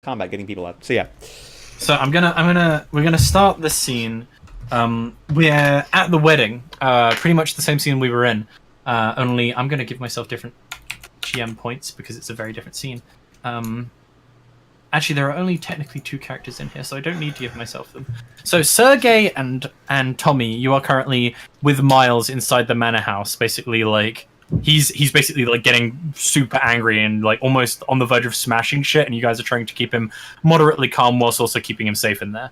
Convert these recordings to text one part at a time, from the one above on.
combat, getting people out. So yeah. So we're gonna start this scene. We're at the wedding, pretty much the same scene we were in. Only I'm gonna give myself different GM points because it's a very different scene. Actually, there are only technically 2 characters in here, so I don't need to give myself them. So Sergey and Tommy, you are currently with Miles inside the manor house. Basically, like he's basically like getting super angry and like almost on the verge of smashing shit, and you guys are trying to keep him moderately calm whilst also keeping him safe in there.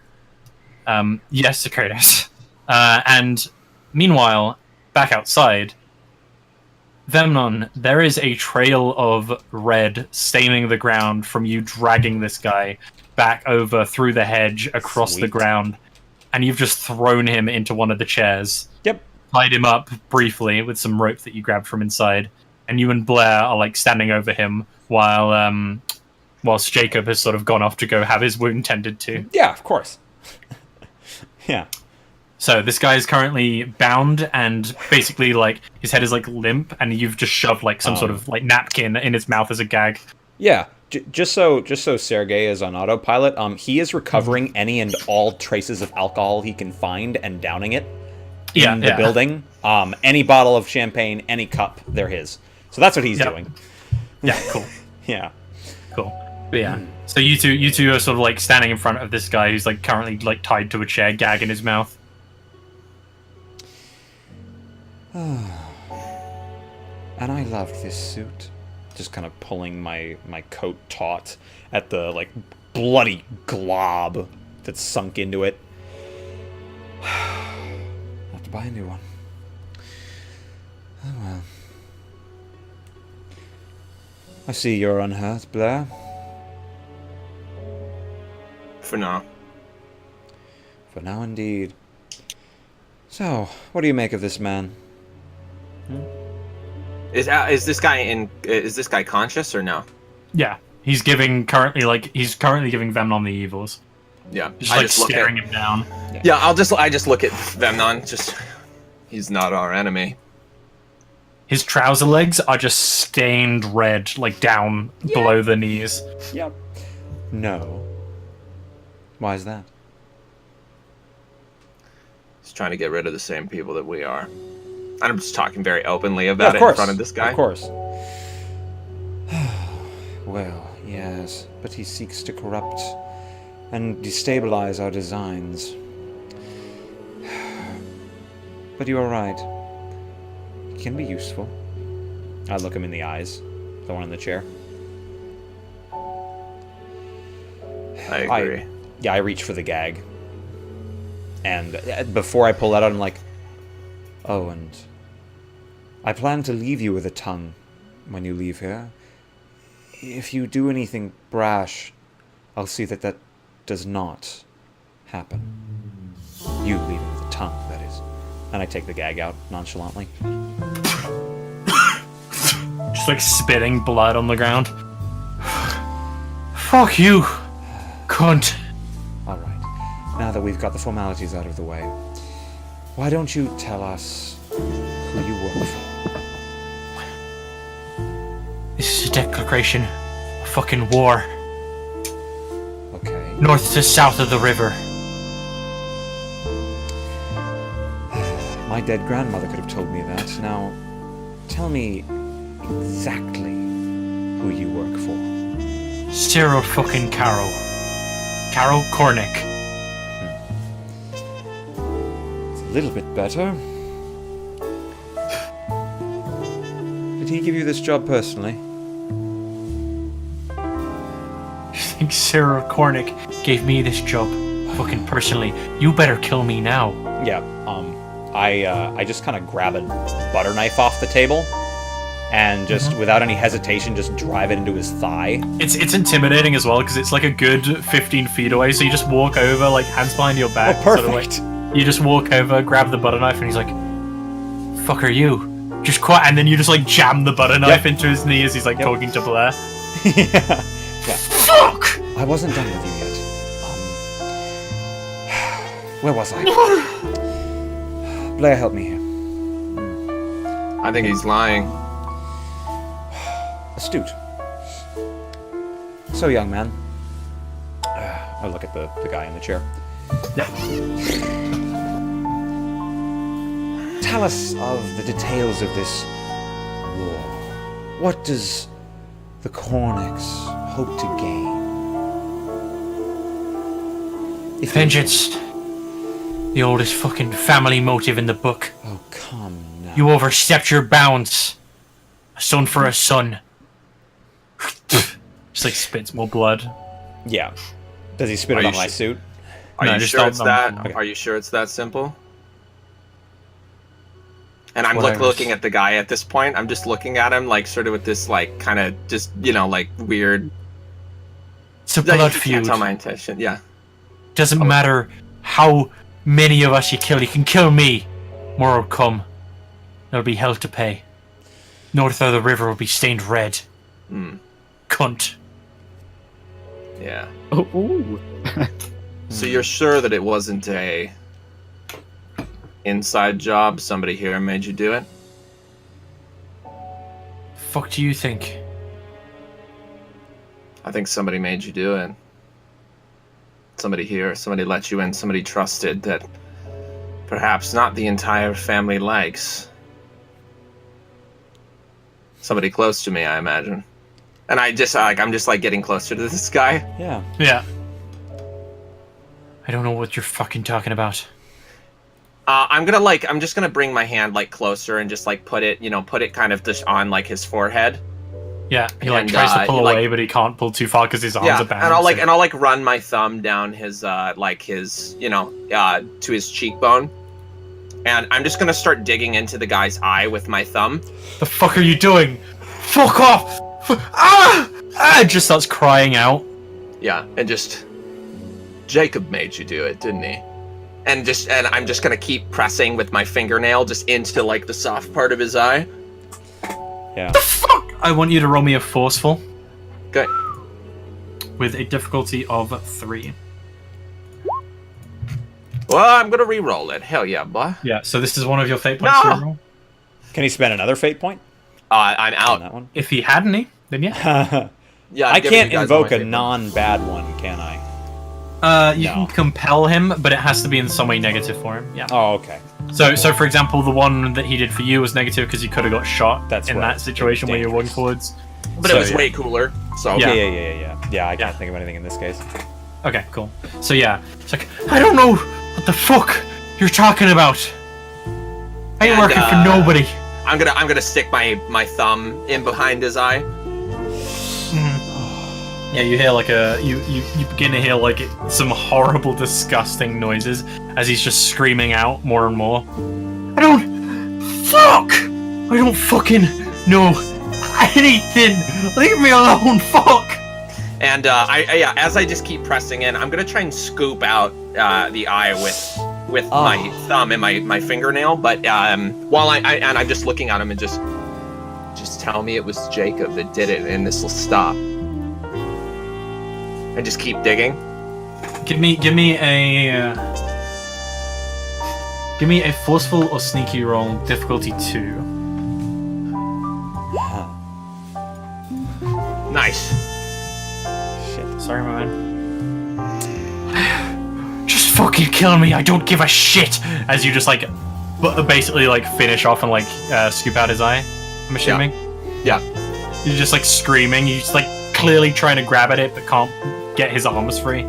Yes, Socrates. And meanwhile, back outside, Vemnon, there is a trail of red staining the ground from you dragging this guy back over through the hedge across the ground, and you've just thrown him into one of the chairs. Yep. Tied him up briefly with some rope that you grabbed from inside, and you and Blair are like standing over him whilst Jacob has sort of gone off to go have his wound tended to. Yeah, of course. Yeah. So this guy is currently bound, and basically like his head is like limp, and you've just shoved like some sort of like napkin in his mouth as a gag. Yeah, just so Sergey is on autopilot. He is recovering any and all traces of alcohol he can find and downing it in the building. Any bottle of champagne, any cup, they're his. So that's what he's doing. Yeah, cool. Yeah, cool. But yeah. So you two are sort of like standing in front of this guy who's like currently like tied to a chair, gag in his mouth. And I loved this suit. Just kind of pulling my coat taut at the like bloody glob that's sunk into it. Have to buy a new one. Oh well. I see you're unhurt, Blair. For now. For now, indeed. So, what do you make of this man? Is this guy conscious or no? Yeah, he's currently giving Vemnon the evils. Yeah, just like staring him down. Yeah, I just look at Vemnon. He's not our enemy. His trouser legs are just stained red, like down below the knees. Yep. No. Why is that? He's trying to get rid of the same people that we are. And I'm just talking very openly about it in front of this guy. Of course. Well, yes, but he seeks to corrupt and destabilize our designs. But you are right. He can be useful. I look him in the eyes, the one in the chair. I agree. I reach for the gag. And before I pull that out, I'm like, oh, and I plan to leave you with a tongue when you leave here. If you do anything brash, I'll see that does not happen. You leaving with a tongue, that is. And I take the gag out nonchalantly. Just like spitting blood on the ground. Fuck you, cunt. All right. Now that we've got the formalities out of the way, why don't you tell us who you work for? This is a declaration of fucking war. Okay. North to south of the river. My dead grandmother could have told me that. Now, tell me exactly who you work for. Cyril fucking Carroll. Carroll Cornick. It's a little bit better. Did he give you this job personally? You think Cyril Cornick gave me this job fucking personally? You better kill me now. Yeah, I just kind of grab a butter knife off the table and just, without any hesitation, just drive it into his thigh. It's intimidating as well, because it's like a good 15 feet away, so you just walk over, like, hands behind your back. Oh, perfect. Sort of like, you just walk over, grab the butter knife, and he's like, fuck are you? Just quiet, and then you just, like, jam the butter knife into his knee as he's, like, talking to Blair. Yeah. Fuck! I wasn't done with you yet. Where was I? Blair, help me here. I think he's lying. Astute. So, young man, I look at the guy in the chair. Yeah. Tell us of the details of this war. What does the Cornix hope to gain? Vengeance. The oldest fucking family motive in the book. Oh, come now. You overstepped your bounds. A son for a son. Just like spits more blood. Yeah. Does he spit Are it you on my su- suit? Are No, you just sure don't- it's that? okay. Are you sure it's that simple? And I'm Whatever. looking at the guy at this point. I'm just looking at him, like, sort of with this, like, kind of just, you know, like, weird. It's a Like, blood you feud. can't tell my intention. Yeah. Doesn't matter how many of us you kill. You can kill me. More will come. There'll be hell to pay. North of the river will be stained red. Hmm. Cunt. Yeah. Oh, ooh. So you're sure that it wasn't a inside job? Somebody here made you do it? Fuck do you think? I think somebody made you do it. Somebody here, somebody let you in, somebody trusted that perhaps not the entire family likes. Somebody close to me, I imagine. And I'm just like getting closer to this guy. Yeah. Yeah. I don't know what you're fucking talking about. I'm just gonna bring my hand like closer and just like put it kind of just on like his forehead. Yeah, he like And, tries to pull he, like- away, but he can't pull too far because his arms Yeah, are bound. and I'll so- run my thumb down his to his cheekbone, and I'm just gonna start digging into the guy's eye with my thumb. The fuck are you doing? Fuck off! Ah! Ah! Just starts crying out. Yeah, and just Jacob made you do it, didn't he? And I'm just gonna keep pressing with my fingernail just into like the soft part of his eye. Yeah. Fuck! I want you to roll me a forceful Okay. with a difficulty of 3. Well, I'm gonna re-roll it. Hell yeah, boy. Yeah, so this is one of your fate points No! to roll. Can he spend another fate point I'm on out. that one? If he had any, then yeah. Yeah, I I'm giving can't you guys all invoke my a fate non-bad one, can I? You No. can compel him, but it has to be in some way negative for him. Yeah. Oh, okay. So for example, the one that he did for you was negative because you could have got shot That's in right. that situation where you're walking Dangerous. forwards. points. But So, it was yeah. way cooler. So Yeah. Yeah, I can't Yeah. think of anything in this case. Okay, cool. So yeah, it's like, I don't know what the fuck you're talking about. I ain't And, working for nobody. I'm gonna stick my thumb in behind his eye. Yeah, you hear like you begin to hear like some horrible, disgusting noises as he's just screaming out more and more. I don't fucking know anything. Leave me alone, fuck. And as I just keep pressing in, I'm gonna try and scoop out the eye with my thumb and my fingernail. But while I'm just looking at him and just tell me it was Jacob that did it, and this will stop. And just keep digging. Give me a forceful or sneaky roll, difficulty 2. Nice. Shit. Sorry, my man. Just fucking kill me. I don't give a shit. As you just like, basically like finish off and like scoop out his eye. I'm assuming. Yeah. You're just like screaming. You're just like clearly trying to grab at it, but can't get his arms free.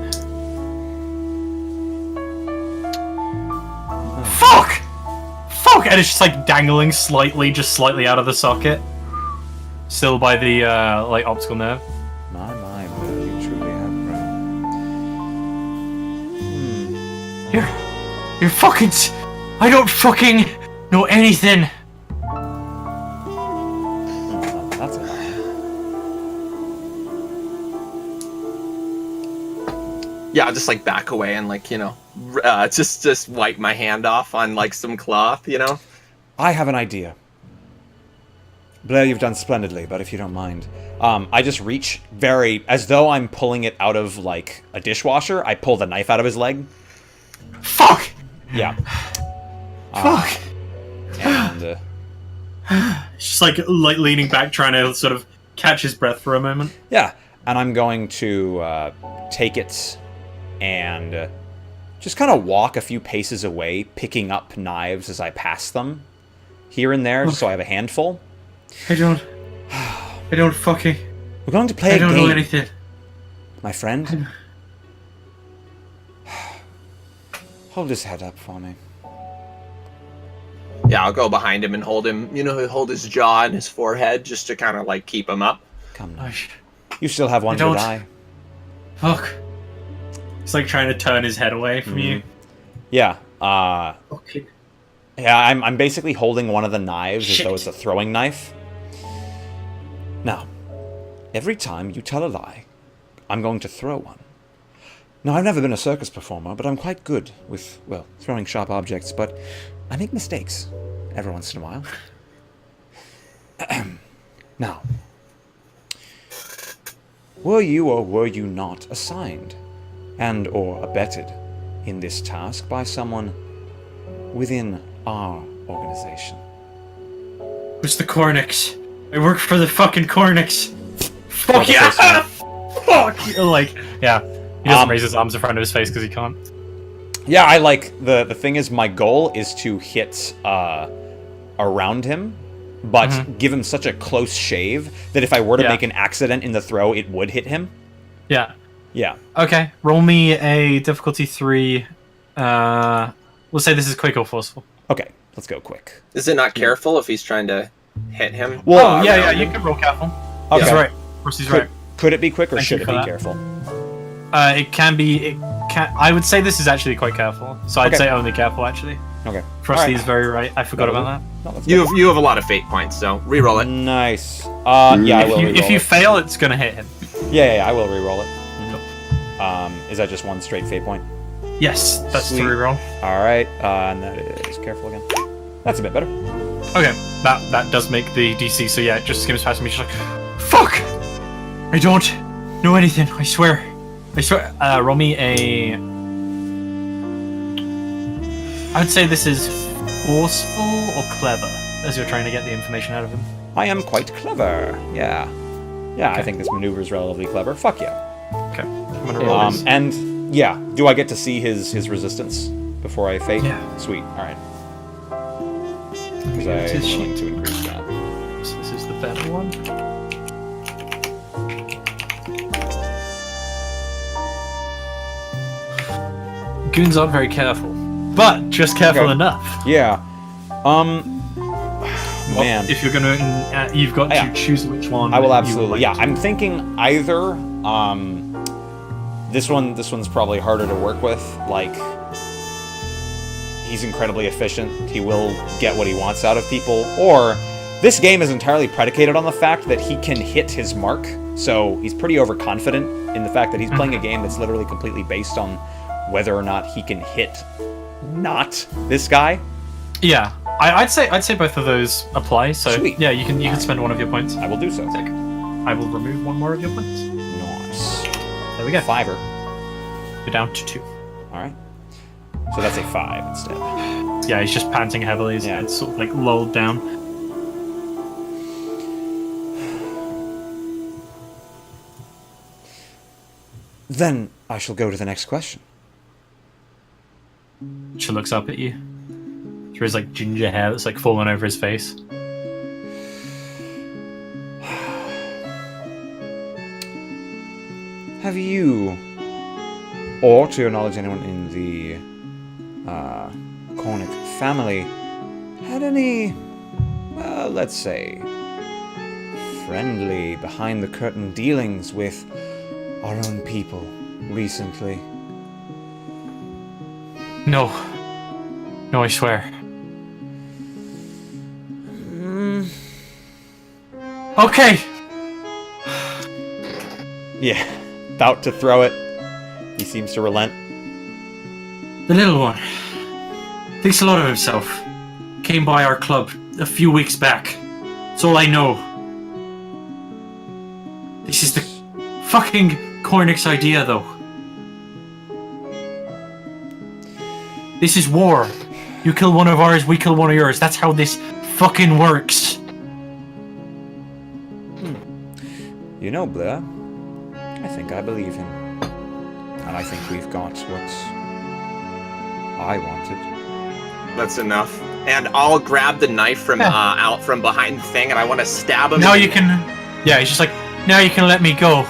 Fuck! Fuck! And it's just like dangling slightly out of the socket. Still by the like optical nerve. My, Will, you truly have grown. You're fucking. I don't fucking know anything. Oh, that's a lie. Yeah, I'll just like back away and like just wipe my hand off on like some cloth, I have an idea. Blair, you've done splendidly, but if you don't mind, I just reach as though I'm pulling it out of like a dishwasher. I pull the knife out of his leg. Fuck! Yeah. Fuck! And He's just like leaning back, trying to sort of catch his breath for a moment. yeah, and I'm going to take it and just kind of walk a few paces away, picking up knives as I pass them, here and there, just so I have a handful. I don't fucking... We're going to play I don't a game, know anything. my friend. Hold his head up for me. Yeah, I'll go behind him and hold him. Hold his jaw and his forehead just to kind of like keep him up. Come now. I You still have one don't- good eye. Fuck. He's like trying to turn his head away from you. Yeah. Okay. Yeah, I'm basically holding one of the knives as Shit. though it's a throwing knife. Now, every time you tell a lie, I'm going to throw one. Now, I've never been a circus performer, but I'm quite good with, well, throwing sharp objects, but I make mistakes every once in a while. Now, were you or were you not assigned and or abetted in this task by someone within our organization? Who's the Cornix? I work for the fucking Cornix. Fuck Not the yeah! first Fuck you! Like, yeah. He doesn't Um, raise his arms in front of his face because he can't. Yeah, I like the thing is my goal is to hit around him, but give him such a close shave that if I were to Yeah. make an accident in the throw, it would hit him. Yeah. Yeah. Okay. Roll me a difficulty 3. We'll say this is quick or forceful. Okay, let's go quick. Is it not careful if he's trying to hit him? Well, Oh, yeah, around you him? can roll careful. Okay. He's right. Rusty's Could, right. could it be quick or Thank should you it for be that. careful? It can be. I would say this is actually quite careful. So I'd Okay. say only careful, actually. Okay. Frosty Alright. is very right. I forgot That'll about No, let's You go. have a lot of fate points, so re-roll it. Nice. Yeah, I that. will If you reroll it. fail, it's going to hit him. Yeah, I will reroll it. Is that just one straight fate point? Yes, that's Sweet. the reroll. All right, and that is careful again. That's a bit better. Okay, that does make the DC. So yeah, it just skims past me. She's like, "Fuck! I don't know anything. I swear. I swear." Roll me a. I would say this is forceful or clever, as you're trying to get the information out of him. I am quite clever. Yeah. Yeah, I think this maneuver is relatively clever. Fuck yeah. Okay, I'm gonna roll this. And yeah, do I get to see his resistance before I fate? Yeah. Sweet. All right. Let me Because go to I'm his willing sheet. to increase that. So this is the better one. Goons aren't very careful, but just careful Okay. enough. Yeah. Well, Man, if you're gonna, you've got Yeah. to choose which one. I will you would absolutely. like Yeah, to. I'm thinking either. This one's probably harder to work with. Like, he's incredibly efficient. He will get what he wants out of people. Or this game is entirely predicated on the fact that he can hit his mark. So he's pretty overconfident in the fact that he's playing a game that's literally completely based on whether or not he can hit not this guy. Yeah, I'd say both of those apply. So Sweet. yeah, you can spend one of your points. I will do so. Sick. I will remove one more of your points. Nice. There we go. Fiver. You're down to 2. All right. So that's a 5 instead. Yeah, he's just panting heavily. His Yeah. head's sort of like lulled down. Then I shall go to the next question. She looks up at you. Through his like ginger hair that's like falling over his face. Have you, or to your knowledge, anyone in the Cornic family, had any, let's say, friendly, behind-the-curtain dealings with our own people recently? No. No, I swear. Okay. Yeah, about to throw it. He seems to relent. The little one thinks a lot of himself. Came by our club a few weeks back. That's all I know. This is the fucking Cornix idea, though. This is war. You kill one of ours, we kill one of yours. That's how this fucking works. You know, Blair, I think I believe him. And I think we've got what I wanted. That's enough. And I'll grab the knife from out from behind the thing, and I want to stab him. Now you can. Yeah, he's just like, now you can let me go,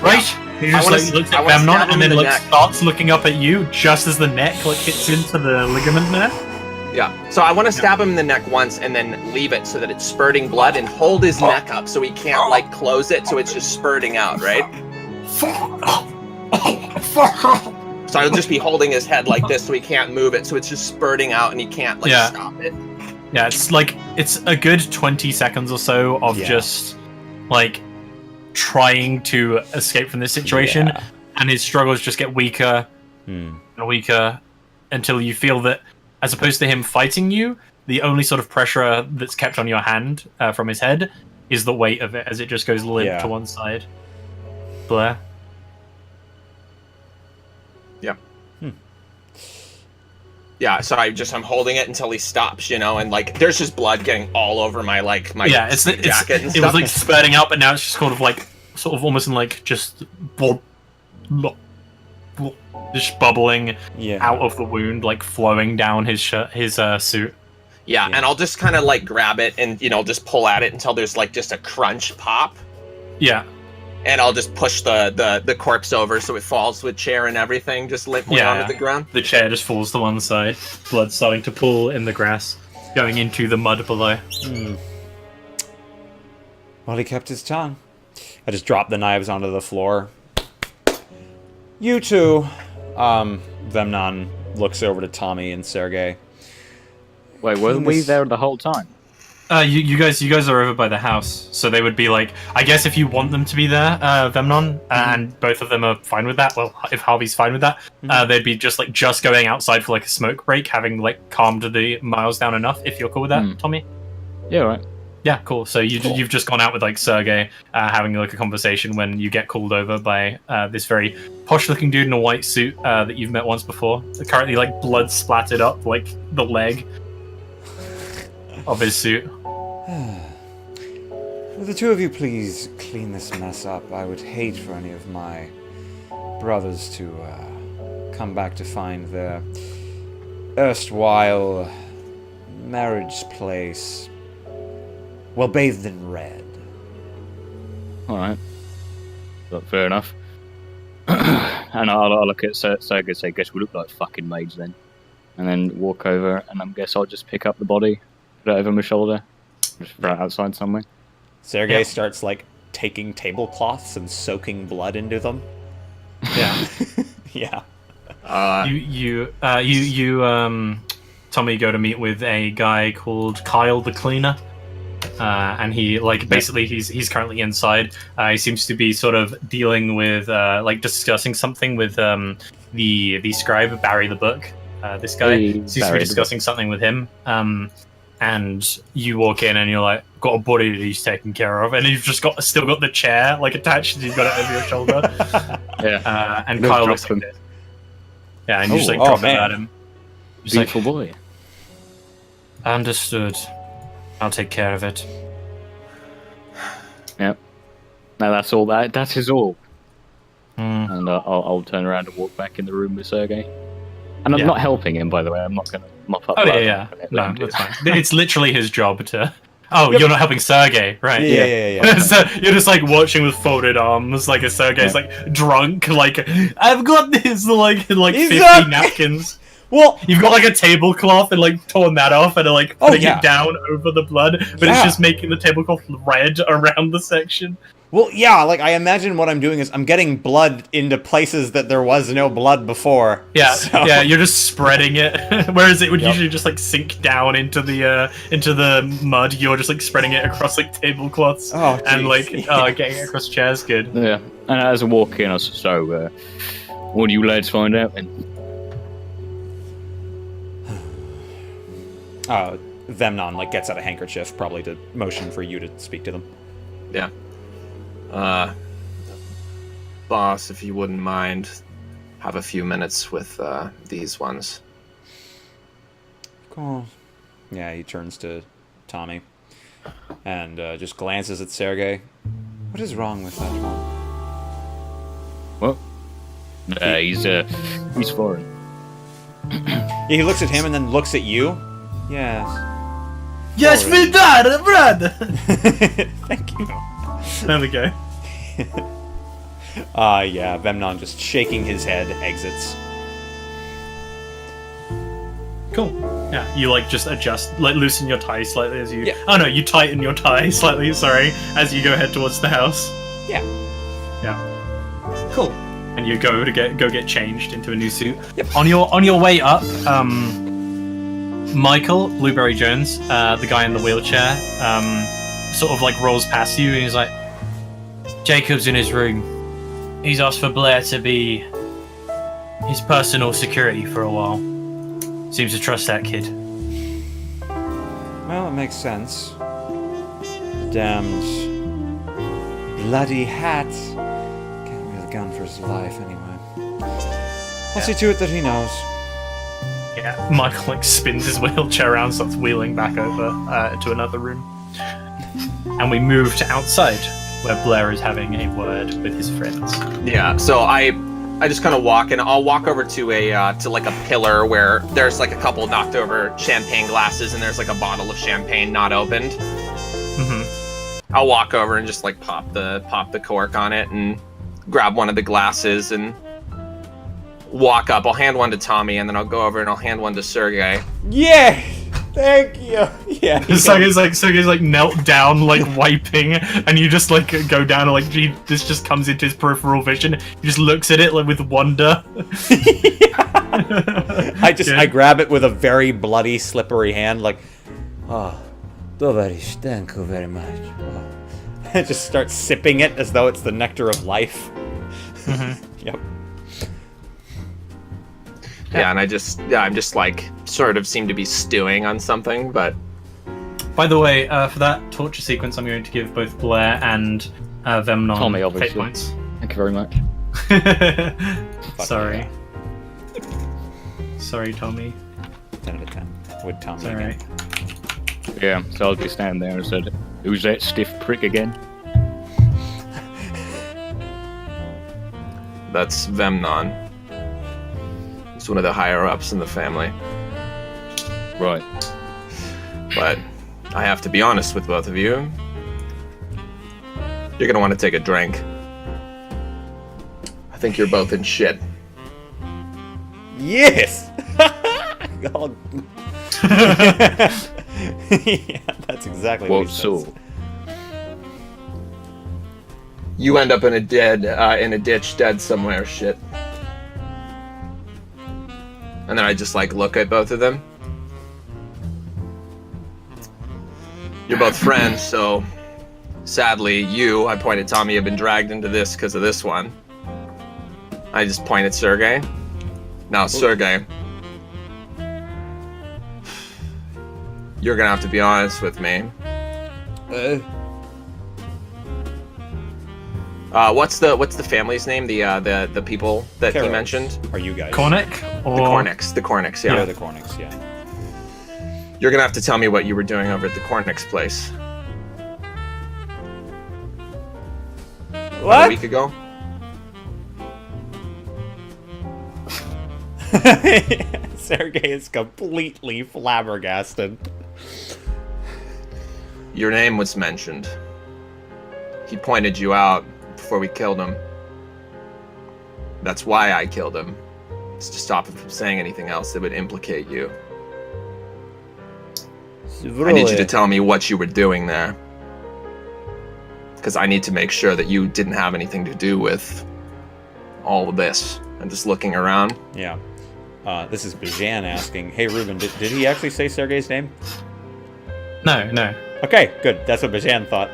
right? He just looks at Vemnon and then starts looking up at you just as the neck hits into the ligament there. Yeah. So I want to stab him in the neck once and then leave it so that it's spurting blood and hold his neck up so he can't close it so it's just spurting out, right? So I'll just be holding his head like this so he can't move it so it's just spurting out and he can't stop it. Yeah, it's a good 20 seconds or so of just trying to escape from this situation, and his struggles just get weaker and weaker until you feel that, as opposed to him fighting you, the only sort of pressure that's kept on your hand from his head is the weight of it as it just goes limp to one side. Blair? Yeah. Yeah, so I'm holding it until he stops, and there's just blood getting all over my my jacket and stuff. It was spurting out, but now it's just sort of almost in just just bubbling out of the wound, flowing down his suit. Yeah, and I'll just kind of grab it and just pull at it until there's just a crunch pop. Yeah. And I'll just push the corpse over so it falls to a chair and everything, just limping onto the ground. The chair just falls to one side, blood starting to pool in the grass, going into the mud below. Well, he kept his tongue. I just dropped the knives onto the floor. You two. Vemnon looks over to Tommy and Sergei. Wait, weren't we there the whole time? You guys are over by the house, so they would be I guess if you want them to be there, Vemnon, and both of them are fine with that. Well, if Harvey's fine with that, they'd be just going outside for a smoke break, having calmed the Miles down enough. If you're cool with that, Tommy. Yeah, right. Yeah, cool. So you've just gone out with Sergei, having a conversation when you get called over by this very posh-looking dude in a white suit that you've met once before. Currently, blood splattered up the leg of his suit. Will the two of you please clean this mess up? I would hate for any of my brothers to come back to find their erstwhile marriage place bathed in red. Alright. Fair enough. And I'll look at Sergei and say, guess we look like fucking maids then. And then walk over, and I guess I'll just pick up the body, put it over my shoulder, just throw it outside somewhere. Sergei starts taking tablecloths and soaking blood into them. Yeah. Yeah. You Tommy go to meet with a guy called Kyle the Cleaner. And he basically he's currently inside. He seems to be sort of dealing with discussing something with the scribe Barry the Book. This guy seems to be discussing something with him. And you walk in and you're got a body that he's taking care of, and you've just still got the chair attached, and you've got it over your shoulder. Yeah. And Kyle looks like this. Yeah, and you just drop it at him. Just beautiful boy. Understood. I'll take care of it. Yep. No, that's all. That is all. Mm. And I'll turn around and walk back in the room with Sergei. And I'm not helping him, by the way. I'm not going to mop up. Oh yeah. No, that's fine. It's literally his job to. Oh, you're not helping Sergei, right? Yeah. So you're just watching with folded arms, as Sergei's drunk, I've got this, 50 napkins. Well, you've got a tablecloth and torn that off and putting it down over the blood, but it's just making the tablecloth red around the section. Well, yeah, I imagine what I'm doing is I'm getting blood into places that there was no blood before. Yeah, yeah, you're just spreading it, whereas it would usually just sink down into the mud. You're just spreading it across tablecloths and getting it across chairs. Good. Yeah, and as I walk in, I said, so, what do you lads find out then? Vemnon gets out a handkerchief, probably to motion for you to speak to them. Yeah. Boss, if you wouldn't mind, have a few minutes with these ones. Cool. Yeah, he turns to Tommy and just glances at Sergei. What is wrong with that one? Well, He's foreign. Yeah, he looks at him and then looks at you. Yes. Yes, Alright. we done, brother. Thank you. There we go. Yeah, Vemnon just shaking his head exits. Cool. Yeah, you like just adjust, like loosen your tie slightly as you. Yeah. Oh no, you tighten your tie slightly. Sorry, as you go head towards the house. Yeah. Yeah. Cool. And you go get changed into a new suit. Yep. On your way up, Michael Blueberry Jones, the guy in the wheelchair, sort of like rolls past you and he's like, "Jacob's in his room. He's asked for Blair to be his personal security for a while. Seems to trust that kid." Well, it makes sense. Damned bloody hat. Can't be a gun for his life anyway. I'll see to it that he knows. Yeah, Michael like spins his wheelchair around, starts wheeling back over to another room, and we move to outside, where Blair is having a word with his friends. Yeah, so I just kind of walk, and I'll walk over to a to like a pillar where there's like a couple knocked over champagne glasses, and there's like a bottle of champagne not opened. Mm-hmm. I'll walk over and just like pop the cork on it and grab one of the glasses and walk up. I'll hand one to Tommy, and then I'll go over and I'll hand one to Sergey. Yeah! Thank you! Yeah. Sergey's like knelt down, like wiping, and you just like go down and like this just comes into his peripheral vision. He just looks at it like with wonder. I grab it with a very bloody, slippery hand, like, oh, thank you very much. Oh. I just start sipping it as though it's the nectar of life. Mm-hmm. Yep. Yeah, and I'm just like sort of seem to be stewing on something, but By the way, for that torture sequence, I'm going to give both Blair and Vemnon Tommy, fate obviously. points. Thank you very much. Sorry. Sorry, Tommy. 10 out of 10. With Tommy It's alright. again. Yeah, so I'll be standing there and said, "Who's that stiff prick again?" that's Vemnon. He's one of the higher ups in the family. Right. But I have to be honest with both of you. You're gonna want to take a drink. I think you're both in shit. Yes! Oh. Yeah, that's exactly what Well, he so says. You end up in a ditch, dead somewhere. Shit. And then I just like look at both of them. You're both friends, so sadly, I point at Tommy, have been dragged into this because of this one. I just point at Sergey. Now, Sergey, you're gonna have to be honest with me. What's the family's name? The people that he Carrots. mentioned? Are you guys? Cornick? Or... The Cornicks, yeah. Yeah, the Cornicks, yeah. You're gonna have to tell me what you were doing over at the Cornicks place. A What? week ago? Sergey is completely flabbergasted. Your name was mentioned. He pointed you out before we killed him. That's why I killed him. It's to stop him from saying anything else that would implicate you. I need you to tell me what you were doing there. Because I need to make sure that you didn't have anything to do with all of this. I'm just looking around. Yeah. This is Bajan asking, hey Ruben, did he actually say Sergey's name? No. Okay, good. That's what Bajan thought.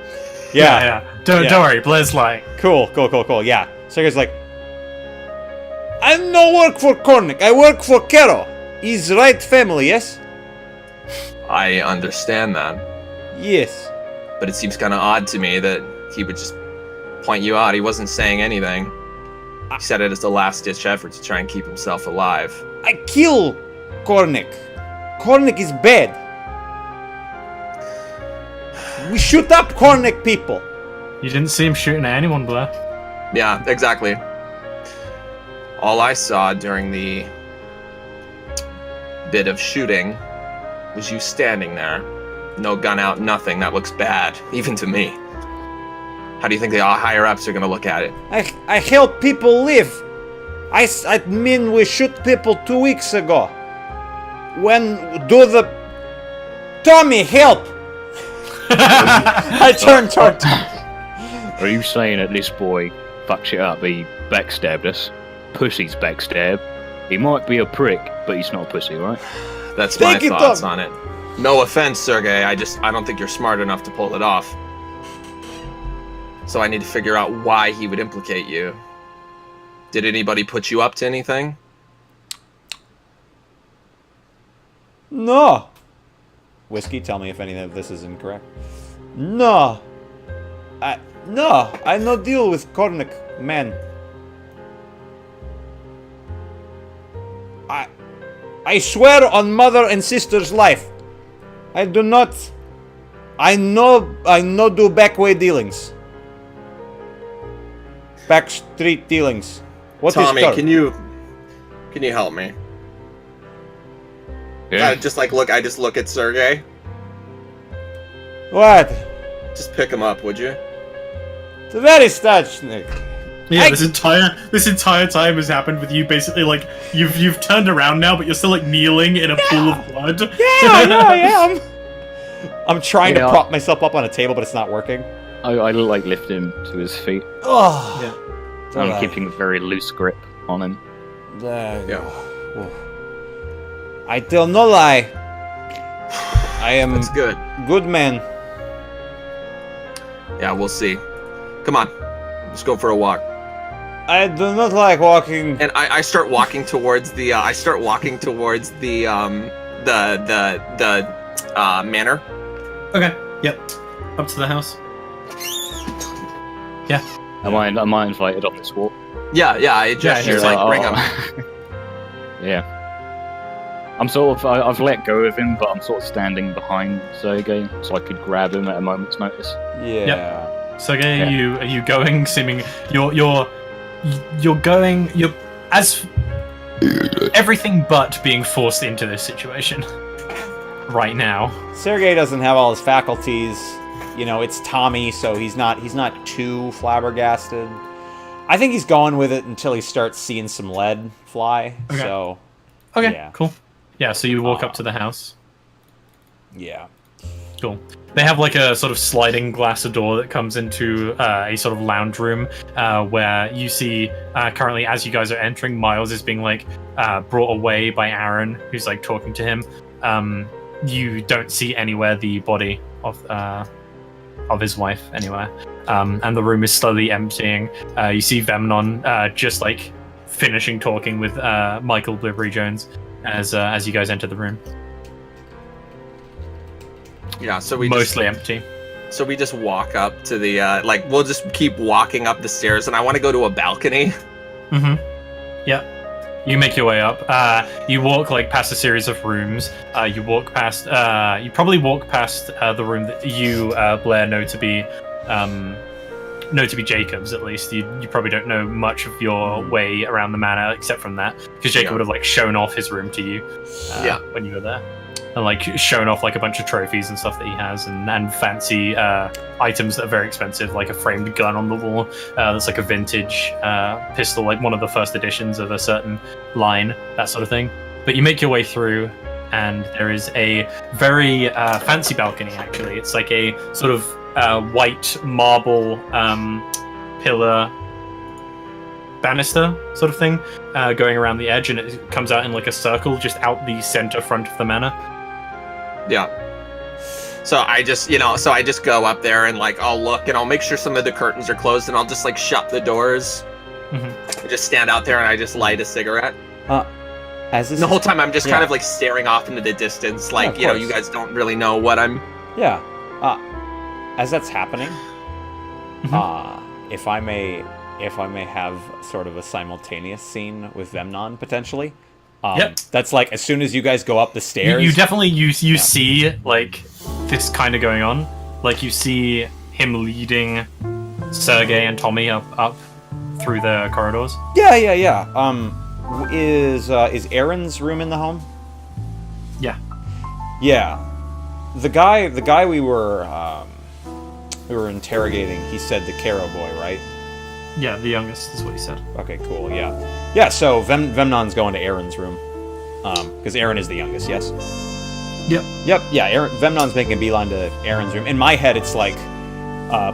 Yeah. Don't worry, Blair's lying. Cool. Yeah. Sergey's like, I no work for Cornick. I work for Kero. He's right family, yes? I understand that. Yes. But it seems kind of odd to me that he would just point you out. He wasn't saying anything. He said it as a last-ditch effort to try and keep himself alive. I kill Cornick. Cornick is bad. We shoot up Cornick people. You didn't see him shooting at anyone, Blair. Yeah, exactly. All I saw during the bit of shooting was you standing there. No gun out, nothing. That looks bad, even to me. How do you think the higher-ups are going to look at it? I help people live. I mean, we shoot people 2 weeks ago. Tommy, help! I turn toward Are you saying that this boy fucked shit up? He backstabbed us? Pussy's backstab. He might be a prick, but he's not a pussy, right? That's my Take it thoughts up. on it. No offense, Sergey. I don't think you're smart enough to pull it off. So I need to figure out why he would implicate you. Did anybody put you up to anything? No. Whiskey, tell me if any of this is incorrect. No. I no deal with Kornik, man. I swear on mother and sister's life. I do not. I no do backway dealings. Back street dealings. What is Tommy, Kornik? can you help me? Yeah. I just look at Sergey. What? Just pick him up, would you? It's very Stachnik. Yeah, this entire time has happened with you basically like you've turned around now, but you're still like kneeling in a pool of blood. Yeah. I'm trying to Yeah. prop myself up on a table, but it's not working. I like lift him to his feet. Oh. Yeah. I'm keeping a very loose grip on him. Yeah. I tell no lie. I am That's good. good man. Yeah, we'll see. Come on, let's go for a walk. I do not like walking. And I start walking towards the manor. Okay. Yep. Up to the house. Am I invited on this walk? Yeah, I just Yeah, she's you're like bring him. Yeah. I'm sort of, I've let go of him, but I'm sort of standing behind Sergey, so I could grab him at a moment's notice. Yeah. Sergey, Yeah. are you going? Seeming you're as everything but being forced into this situation right now. Sergey doesn't have all his faculties. You know, it's Tommy, so he's not too flabbergasted. I think he's going with it until he starts seeing some lead fly. Okay. So, Okay, Yeah. cool. Yeah, so you walk up to the house. yeah. Cool. They have like a sort of sliding glass door that comes into a sort of lounge room where you see currently as you guys are entering, Miles is being like brought away by Aaron, who's like talking to him. You don't see anywhere the body of his wife anywhere, and the room is slowly emptying. You see Vemnon just like finishing talking with Michael Blivery Jones as you guys enter the room. Yeah, so we Mostly empty. So we just walk up to the we'll just keep walking up the stairs, and I want to go to a balcony. Mm-hmm. Yeah. You make your way up. You walk like past a series of rooms. You walk past. You probably walk past the room that you, Blair, know to be Jacob's. At least you probably don't know much of your way around the manor except from that, because Jacob would have like shown off his room to you. When you were there. And like shown off like a bunch of trophies and stuff that he has, and fancy items that are very expensive, like a framed gun on the wall that's like a vintage pistol, like one of the first editions of a certain line, that sort of thing. But you make your way through, and there is a very fancy balcony. Actually, it's like a sort of white marble pillar banister sort of thing going around the edge, and it comes out in like a circle just out the center front of the manor. Yeah. So I just go up there and like I'll look and I'll make sure some of the curtains are closed, and I'll just like shut the doors. Mm-hmm. I just stand out there and I just light a cigarette. As this The whole time I'm just kind Yeah. of like staring off into the distance, like of you know, course. you guys don't really know what I'm. Yeah. As that's happening, Mhm. if I may have sort of a simultaneous scene with Vemnon potentially. Yep. That's like as soon as you guys go up the stairs. You definitely you see like this kind of going on. Like you see him leading Sergey and Tommy up through the corridors? Yeah. Is Aaron's room in the home? Yeah. Yeah. The guy we were interrogating, he said the Caro boy, right? Yeah, the youngest is what he said. Okay, cool, yeah. Yeah, so Vemnon's going to Aaron's room. Because Aaron is the youngest, yes? Yep. Yep, yeah, Vemnon's making a beeline to Aaron's room. In my head, it's like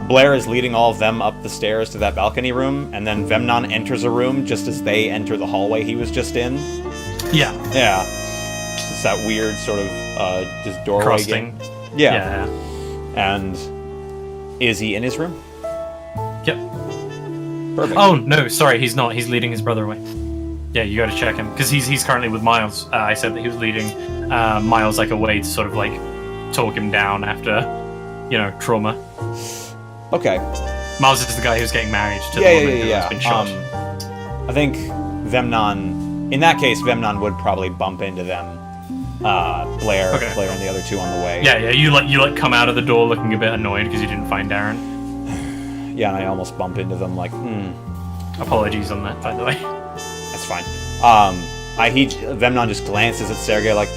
Blair is leading all of them up the stairs to that balcony room, and then Vemnon enters a room just as they enter the hallway he was just in. Yeah. Yeah. It's that weird sort of just doorway Crossing. game. Yeah. Yeah. And is he in his room? Yep. Perfect. Oh no, sorry, he's not. He's leading his brother away. Yeah, you got to check him because he's currently with Miles. I said that he was leading Miles like away to sort of like talk him down after, trauma. Okay. Miles is the guy who's getting married to the woman who has been shot. I think Vemnon, in that case, Vemnon would probably bump into them. Blair and the other two on the way. Yeah. You come out of the door looking a bit annoyed because you didn't find Aaron. Yeah, and I almost bump into them like, Apologies on that, by the way. That's fine. Vemnon just glances at Sergei like,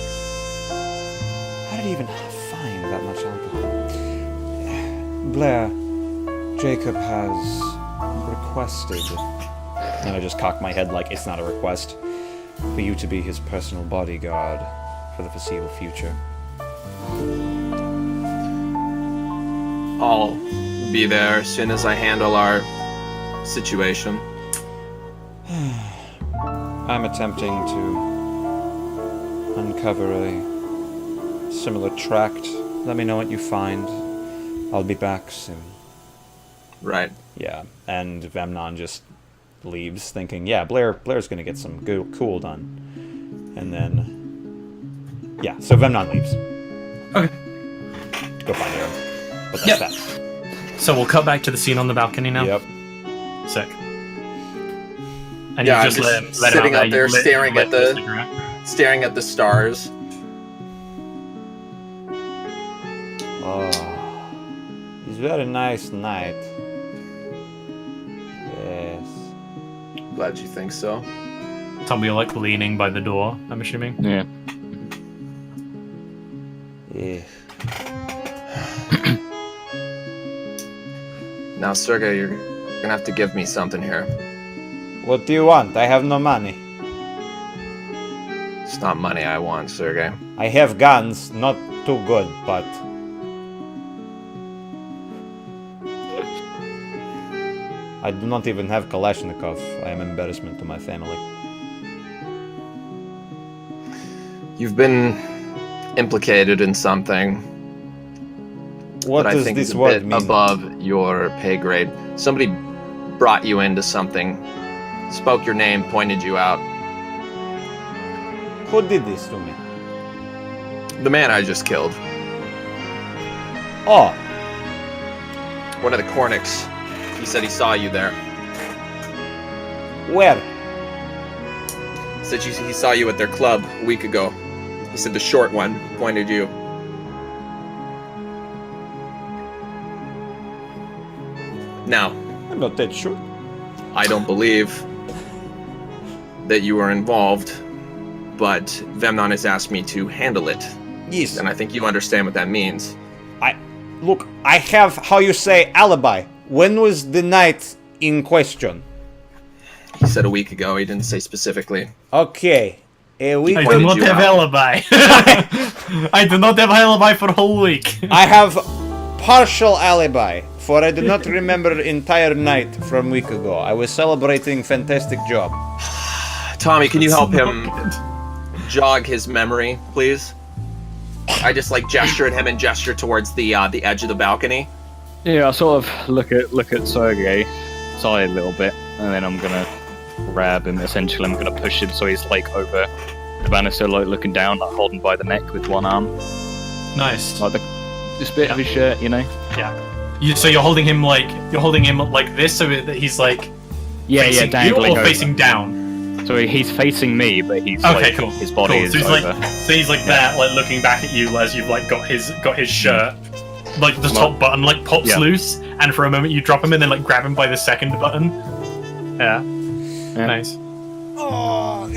how did he even find that much alcohol? Blair, Jacob has requested, and I just cock my head like it's not a request, for you to be his personal bodyguard for the foreseeable future. I'll be there as soon as I handle our situation. I'm attempting to uncover a similar tract. Let me know what you find. I'll be back soon. Right. Yeah, and Vemnon just leaves, thinking, yeah, Blair's gonna get some cool done. And then, yeah, so Vemnon leaves. Okay. Go find Aaron. But that's that. So we'll cut back to the scene on the balcony now. Yep. Sick. And Yeah, you just let him sitting out out there staring lit at the the cigarette. staring at the stars. Oh, it's very nice night. Yes. Glad you think so. Tom, you're like leaning by the door, I'm assuming. Yeah. Yeah. Now, Sergei, you're gonna have to give me something here. What do you want? I have no money. It's not money I want, Sergei. I have guns, not too good, but... I do not even have Kalashnikov. I am embarrassment to my family. You've been implicated in something What that I does think this is a word bit mean? above your pay grade. Somebody brought you into something, spoke your name, pointed you out. Who did this to me? The man I just killed. Oh, One of the Cornics. He said he saw you there. where? Said he saw you at their club a week ago. He said the short one pointed you. Now, I'm not that sure. I don't believe that you were involved, but Vemnon has asked me to handle it, Yes. and I think you understand what that means. Look, I have, how you say, alibi. When was the night in question? He said a week ago. He didn't say specifically. Okay. A week. I do pointed not you have out. alibi. I do not have alibi for a whole week. I have partial alibi, for I do not remember entire night from week ago. I was celebrating fantastic job. Tommy, can you help It's him not good. jog his memory, please? I just like gesture at him and gesture towards the edge of the balcony. Yeah, I sort of look at Sergei, sigh a little bit, and then I'm gonna grab him. Essentially, I'm gonna push him so he's like over the banister, like looking down, like holding by the neck with one arm, Nice. like this bit of his shirt, you know. Yeah. So you're holding him like this, so that he's like facing you dangling or over. facing down. So he's facing me, but he's Okay, like, cool. his body Cool. is So he's over. like that, like looking back at you as you've like got his shirt, like the top button like pops Yeah. loose, and for a moment you drop him and then like grab him by the second button. Yeah. Yeah. Nice. Oh,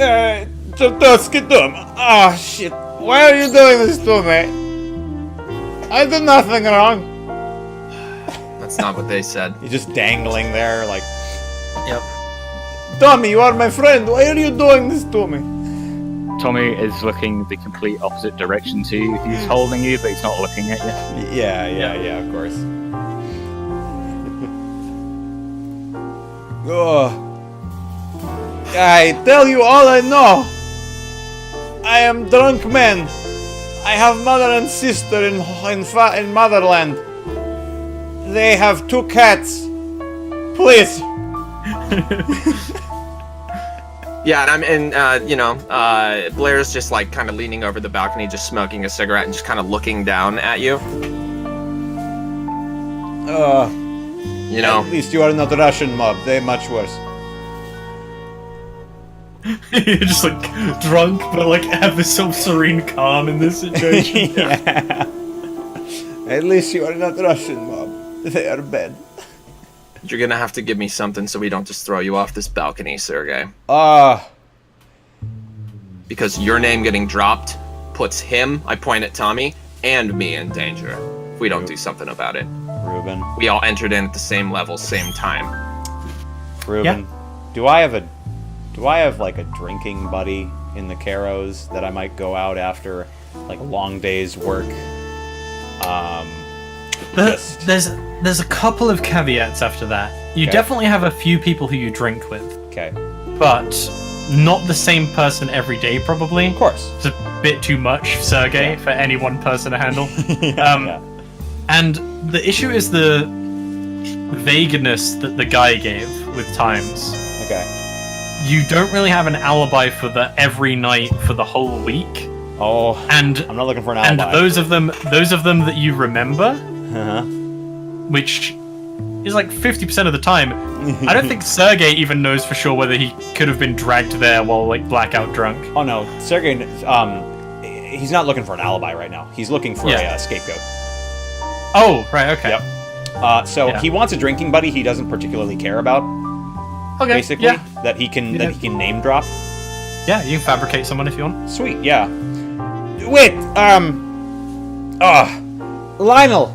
Skidum. Oh, shit. Why are you doing this to me? I did nothing wrong. That's not what they said. He's just dangling there, like, Yep. Tommy, you are my friend. Why are you doing this to me? Tommy is looking the complete opposite direction to you. He's holding you, but he's not looking at you. Yeah, of course. Oh. I tell you all I know. I am drunk man. I have mother and sister in motherland. They have 2 cats. Please. Yeah, and I'm in, Blair's just like kind of leaning over the balcony, just smoking a cigarette and just kind of looking down at you. You know, At least you are not Russian mob. They much worse. You're just like drunk, but like ever so serene calm in this situation. Yeah. At least you are not Russian mob. They are bad. you're gonna have to give me something so we don't just throw you off this balcony, Sergey. Because your name getting dropped puts him, I point at Tommy, and me in danger. If we don't do something about it. Reuben. We all entered in at the same level, same time. Reuben. Do I have like a drinking buddy in the Caros that I might go out after like a long day's work? There's a couple of caveats after that. You Okay. definitely have a few people who you drink with, Okay. but not the same person every day, probably. Of course. It's a bit too much, Sergey, for any one person to handle. Yeah. And the issue is the vagueness that the guy gave with times. Okay. You don't really have an alibi for the every night for the whole week, Oh, and I'm not looking for an and alibi. those of them that you remember, Uh-huh. which is like 50% of the time. I don't think Sergey even knows for sure whether he could have been dragged there while like blackout drunk. Oh no, Sergey. He's not looking for an alibi right now. He's looking for Yeah. a scapegoat. Oh, right, okay. Yep. So Yeah. he wants a drinking buddy he doesn't particularly care about. Okay. Basically, Yeah. that he can name drop. Yeah, you can fabricate someone if you want. Sweet, yeah. Wait, Lionel.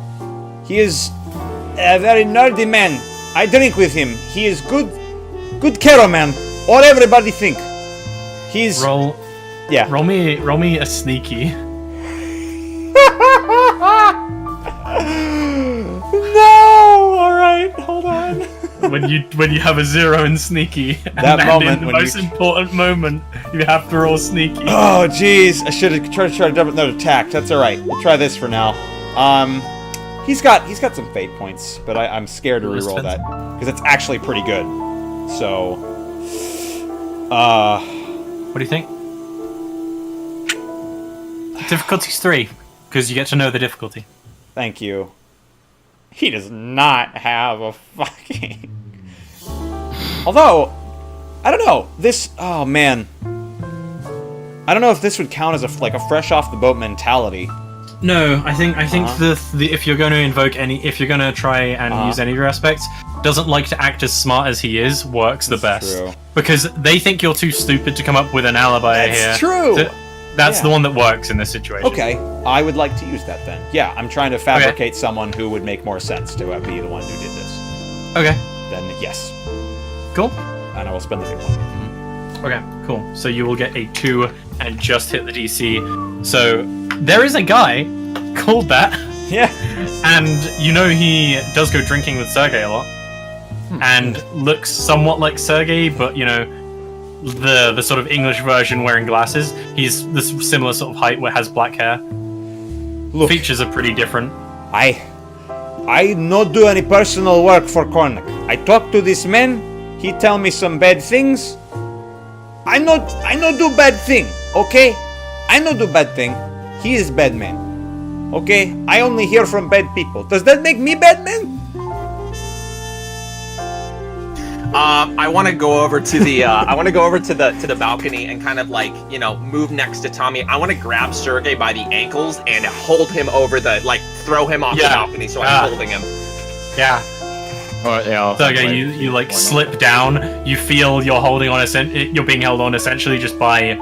He is a very nerdy man. I drink with him. He is good Caro man. Or everybody think. He's Roll yeah. roll me a sneaky. No. All right, hold on. when you have a 0 in sneaky. That and moment in the when most you- important moment, you have to roll sneaky. Oh, jeez. I should have tried to double another attack. That's all right. We'll try this for now. He's got some fate points, but I'm scared to reroll that because it's actually pretty good. So, What do you think? Difficulty's 3, because you get to know the difficulty. thank you. He does not have a fucking. Although, I don't know. This. Oh man. I don't know if this would count as a fresh off the boat mentality. No, I think Uh-huh. the if you're going to invoke if you're going to try and Uh-huh. use any of your aspects, doesn't like to act as smart as he is, works the That's best. true. Because they think you're too stupid to come up with an alibi here. That's true. That's Yeah. the one that works in this situation. Okay, I would like to use that then. Yeah, I'm trying to fabricate someone who would make more sense to be the one who did this. Okay. Then yes, Cool. and I will spend the big one. Okay, cool. So you will get a 2 and just hit the DC. So there is a guy called that, Yeah. and you know he does go drinking with Sergey a lot, and looks somewhat like Sergey, but you know the sort of English version wearing glasses. He's this similar sort of height where has black hair. Look, Features are pretty different. I not do any personal work for Kornik. I talk to this man. He tell me some bad things. I not do bad thing. Okay, I not do bad thing. He is bad man. Okay, I only hear from bad people. Does that make me bad man? I want to go over to the to the balcony and kind of like, you know, move next to Tommy. I want to grab Sergey by the ankles and hold him over throw him off the Yeah. balcony so I'm holding him. Yeah. Alright, yeah. I'll Sergey, wait. you like Why not? slip down. You feel you're holding on. You're being held on essentially just by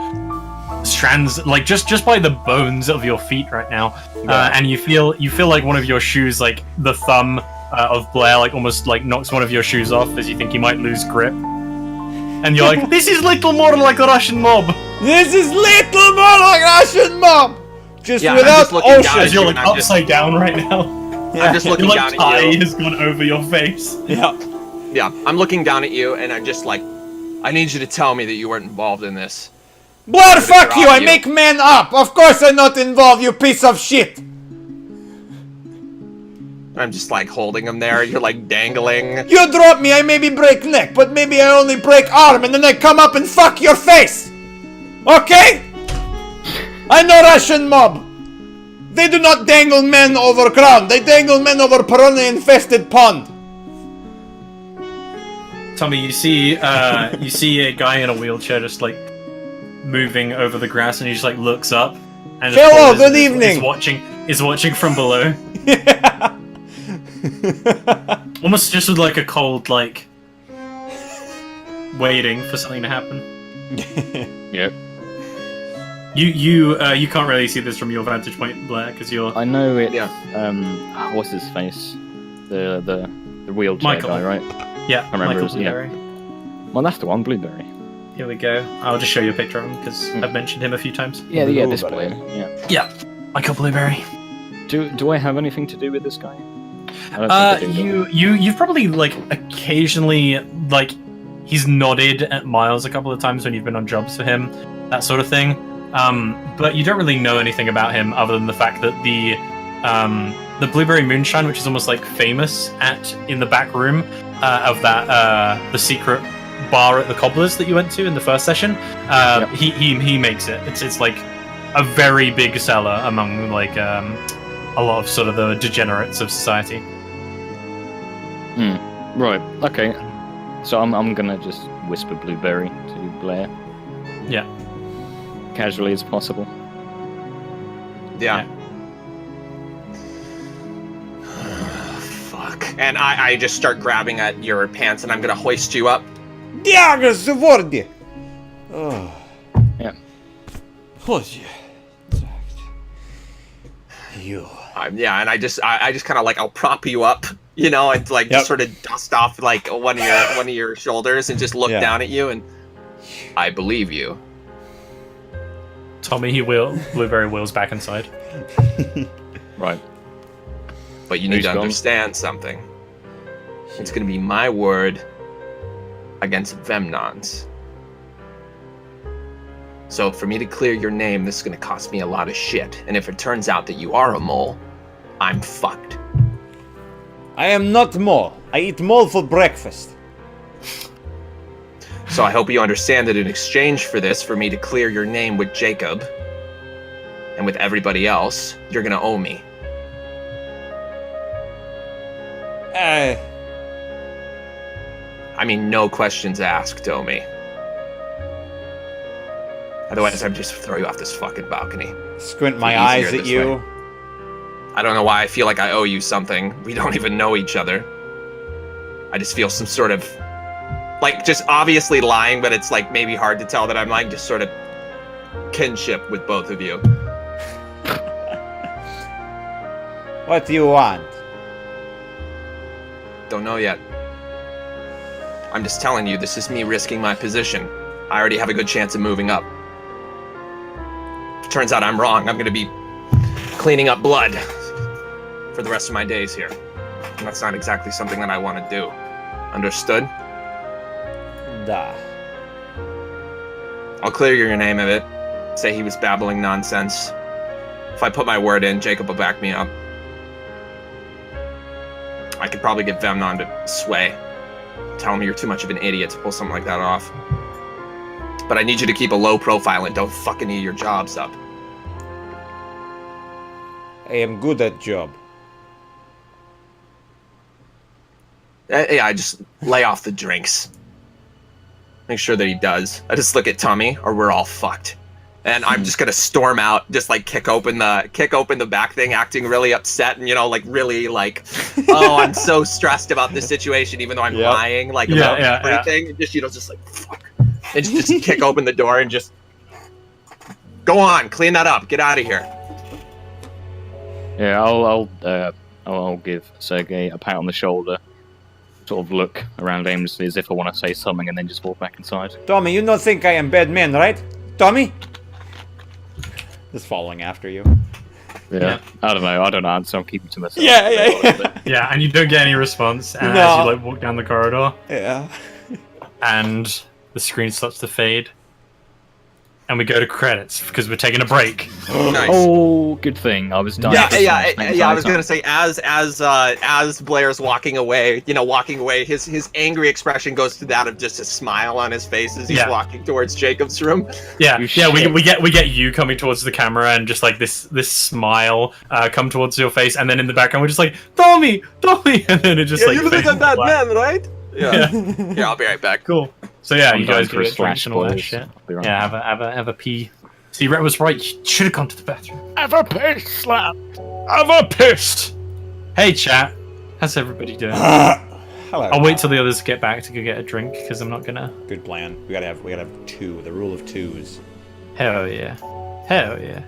strands, like just by the bones of your feet right now. And you feel like one of your shoes, like the thumb of Blair, like almost like knocks one of your shoes off as you think you might lose grip. And you're like, this is little more like a Russian mob. This is little more like Russian mob! Just Yeah, I'm without just looking down ocean. at You're and like I'm just- upside down right now. I'm just looking Your down like tie at you. has gone over your face. Yeah. Yeah, I'm looking down at you, and I'm just like, I need you to tell me that you weren't involved in this. Blair, fuck drop you! I you. make men up! Of course I'm not involved, you piece of shit! I'm just like holding him there. You're like dangling. You drop me, I maybe break neck, but maybe I only break arm, and then I come up and fuck your face! Okay? I know Russian mob. They do not dangle men over ground, they dangle men over piranha-infested pond. Tommy, you see a guy in a wheelchair just like moving over the grass, and he just like looks up and just Hello, pauses good and evening. Is watching from below, almost just with like a cold like waiting for something to happen. Yep. You can't really see this from your vantage point, Blair, because you're I know it's Yeah. what's his face? The wheelchair Michael. guy, right? yeah, remember Michael his- yeah. Blueberry. Well, that's the one, Blueberry. Here we go. I'll just show you a picture of him because I've mentioned him a few times. Yeah, Blueberry. display. Yeah. Yeah, Michael Blueberry. Do I have anything to do with this guy? I don't think I do, do I? You've probably like occasionally like he's nodded at Miles a couple of times when you've been on jobs for him, that sort of thing. But you don't really know anything about him other than the fact that the Blueberry Moonshine, which is almost like famous in the back room of that the secret bar at the Cobblers that you went to in the first session, Yep. he makes it. It's like a very big seller among like a lot of sort of the degenerates of society. Right. Okay. So I'm gonna just whisper Blueberry to Blair. Yeah. Casually as possible. Yeah. Fuck. And I just start grabbing at your pants, and I'm gonna hoist you up. Diaga Zavordi! Oh. Yeah. Chodź. You. Yeah, and I just kind of like I'll prop you up, you know, and like Yep. just sort of dust off like one of your shoulders and just look Yeah. down at you, and I believe you. Tommy, Blueberry wheels back inside. Right. But you need Who's to gone? understand something. It's gonna be my word against Vemnon's. So for me to clear your name, this is gonna cost me a lot of shit. And if it turns out that you are a mole, I'm fucked. I am not mole. I eat mole for breakfast. So I hope you understand that in exchange for this, for me to clear your name with Jacob and with everybody else, you're gonna owe me. I mean, no questions asked, owe me. Otherwise, I'd just throw you off this fucking balcony. Squint my Easier eyes at this you. way. I don't know why I feel like I owe you something. We don't even know each other. I just feel some sort of, like, just obviously lying, but it's like maybe hard to tell that I'm like just sort of kinship with both of you. What do you want? Don't know yet. I'm just telling you, this is me risking my position. I already have a good chance of moving up. If it turns out I'm wrong, I'm gonna be cleaning up blood for the rest of my days here. And that's not exactly something that I want to do. Understood? Da. I'll clear your name of it. Say he was babbling nonsense. If I put my word in, Jacob will back me up. I could probably get Vemnon to sway. Tell him you're too much of an idiot to pull something like that off. But I need you to keep a low profile and don't fucking eat your jobs up. I am good at job. Yeah, I just lay off the drinks. Make sure that he does. I just look at Tommy, or we're all fucked. And I'm just gonna storm out, just like kick open the back thing, acting really upset and like really like, oh, I'm so stressed about this situation, even though I'm Yep. lying like Yeah, about yeah, yeah. everything. And just like fuck, and just kick open the door and just go on, clean that up, get out of here. Yeah, I'll give Sergey a pat on the shoulder, sort of look around aimlessly as if I want to say something, and then just walk back inside. Tommy, you don't think I am bad man, right? Tommy? Just following after you. Yeah. I don't answer. I'm keeping to myself. Yeah. Yeah, and you don't get any response as No. you like walk down the corridor, Yeah. and the screen starts to fade, and we go to credits because we're taking a break. Nice. Oh, good thing. I was done. I was gonna say as Blair's walking away, his angry expression goes to that of just a smile on his face as he's Yeah. walking towards Jacob's room. Yeah, You yeah, shit. we get you coming towards the camera and just like this smile come towards your face, and then in the background we're just like Tommy, and then it just like fades to black. right? Yeah. Yeah, I'll be right back. Cool. So yeah, I'm you going guys for go a get drinks slash, and all that boys. shit. I'll be right Yeah, back. have a pee. See, Rhett was right. You should have gone to the bathroom. Have a piss slap. Have a pissed. Hey, chat. How's everybody doing? Hello. I'll wait till the others get back to go get a drink because I'm not gonna. Good plan. We gotta have two. The rule of twos. Hell yeah. Hell yeah.